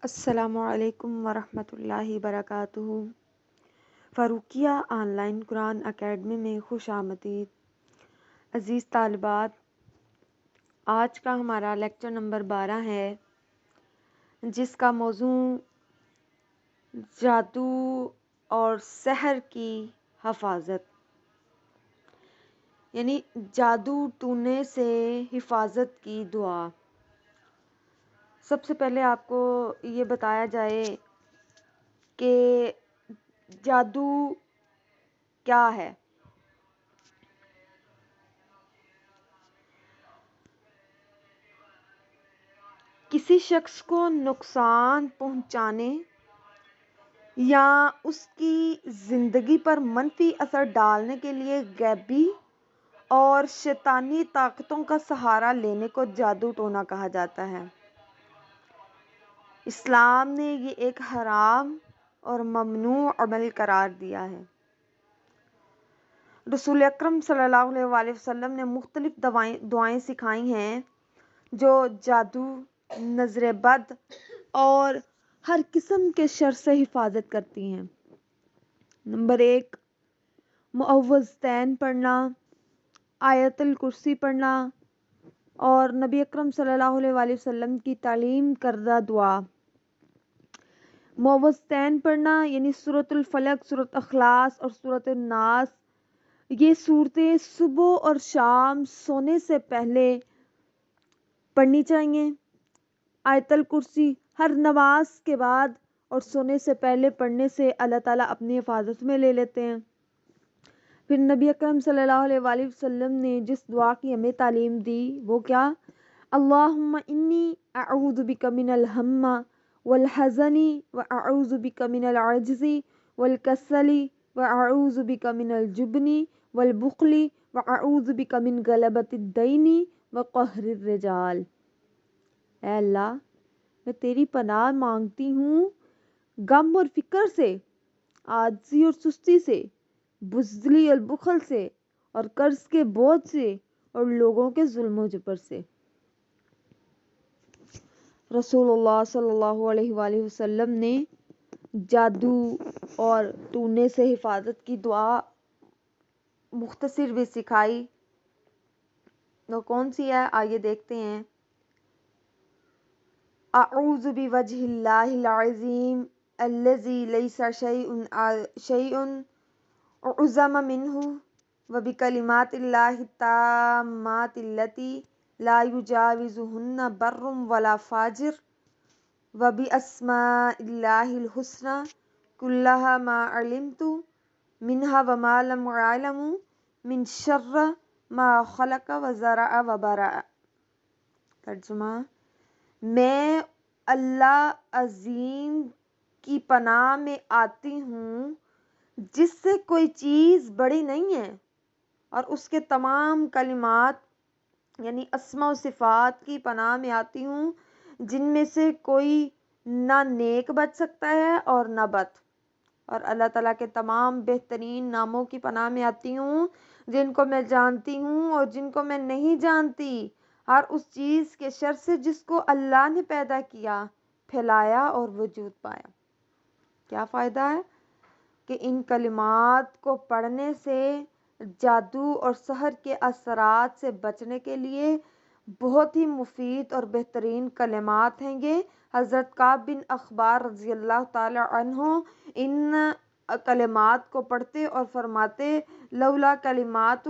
السلام علیکم ورحمۃ اللہ وبرکاتہ۔ Farooqia on line Quran academy میں خوش آمدید۔ عزیز طالبات، آج کا ہمارا لیکچر نمبر 12 ہے، جس کا موضوع جادو اور سحر کی حفاظت، یعنی جادو ٹونے سے حفاظت کی دعا۔ سب سے پہلے آپ کو یہ بتایا جائے کہ جادو کیا ہے۔ کسی شخص کو نقصان پہنچانے یا اس کی زندگی پر منفی اثر ڈالنے کے لیے غیبی اور شیطانی طاقتوں کا سہارا لینے کو جادو ٹونا کہا جاتا ہے۔ اسلام نے یہ ایک حرام اور ممنوع عمل قرار دیا ہے۔ رسول اکرم صلی اللہ علیہ وسلم نے مختلف دعائیں سکھائی ہیں جو جادو، نظر بد اور ہر قسم کے شر سے حفاظت کرتی ہیں۔ نمبر 1، معوذتین پڑھنا، آیت الکرسی پڑھنا اور نبی اکرم صلی اللہ علیہ وسلم کی تعلیم کردہ دعا۔ معوذتین پڑھنا یعنی سورۃ الفلق، سورۃ اخلاص اور سورۃ الناس، یہ صورتیں صبح اور شام سونے سے پہلے پڑھنی چاہیے۔ آیت الکرسی ہر نماز کے بعد اور سونے سے پہلے پڑھنے سے اللہ تعالیٰ اپنی حفاظت میں لے لیتے ہیں۔ پھر نبی اکرم صلی اللہ علیہ وسلم نے جس دعا کی ہمیں تعلیم دی وہ کیا؟ اللہم انی اعوذ بک من الہم والحزن واعوذ بک من العجز والکسل واعوذ بک من الجبن والبخل واعوذ بک من غلبۃ الدین وقہر الرجال۔ اے اللہ، میں تیری پناہ مانگتی ہوں غم اور فکر سے، عاجزی اور سستی سے، بزدلی اور بخل سے، اور قرض کے بوجھ سے اور لوگوں کے ظلم و جبر سے۔ رسول اللہ صلی اللہ علیہ وآلہ وسلم نے جادو اور ٹونے سے حفاظت کی دعا مختصر بھی سکھائی، وہ کون سی ہے آئیے دیکھتے ہیں۔ اعوذ بوجہ اللہ العظیم الذی لیس شیء اعظم منہ وبکلمات اللہ التامات التی لا یجاوزہن بر ولا فاجر وباسماء اللہ الحسنی کلہا ما علمت منہا وما لم اعلم من شر ما خلق وزرع وبرع۔ ترجمہ: میں اللہ عظیم کی پناہ میں آتی ہوں جس سے کوئی چیز بڑی نہیں ہے، اور اس کے تمام کلمات یعنی اسماء و صفات کی پناہ میں آتی ہوں جن میں سے کوئی نہ نیک بچ سکتا ہے اور نہ بد، اور اللہ تعالیٰ کے تمام بہترین ناموں کی پناہ میں آتی ہوں جن کو میں جانتی ہوں اور جن کو میں نہیں جانتی، ہر اس چیز کے شر سے جس کو اللہ نے پیدا کیا، پھیلایا اور وجود پایا۔ کیا فائدہ ہے کہ ان کلمات کو پڑھنے سے جادو اور سحر کے اثرات سے بچنے کے لیے بہت ہی مفید اور بہترین کلمات ہیں گے۔ حضرت کعب بن اخبار رضی اللہ تعالی عنہ ان کلمات کو پڑھتے اور فرماتے، لولا کلمات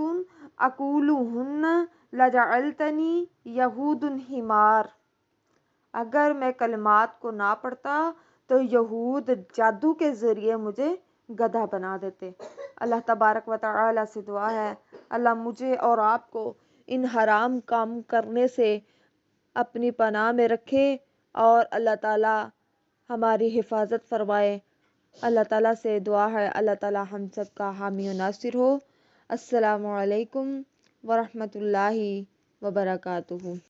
اقولہن لجعلتنی یہود حمار۔ اگر میں کلمات کو نہ پڑھتا تو یہود جادو کے ذریعے مجھے گدھا بنا دیتے۔ اللہ تبارک و تعالی سے دعا ہے اللہ مجھے اور آپ کو ان حرام کام کرنے سے اپنی پناہ میں رکھے اور اللہ تعالی ہماری حفاظت فرمائے۔ اللہ تعالیٰ سے دعا ہے اللہ تعالیٰ ہم سب کا حامی و ناصر ہو۔ السلام علیکم ورحمۃ اللہ وبرکاتہ۔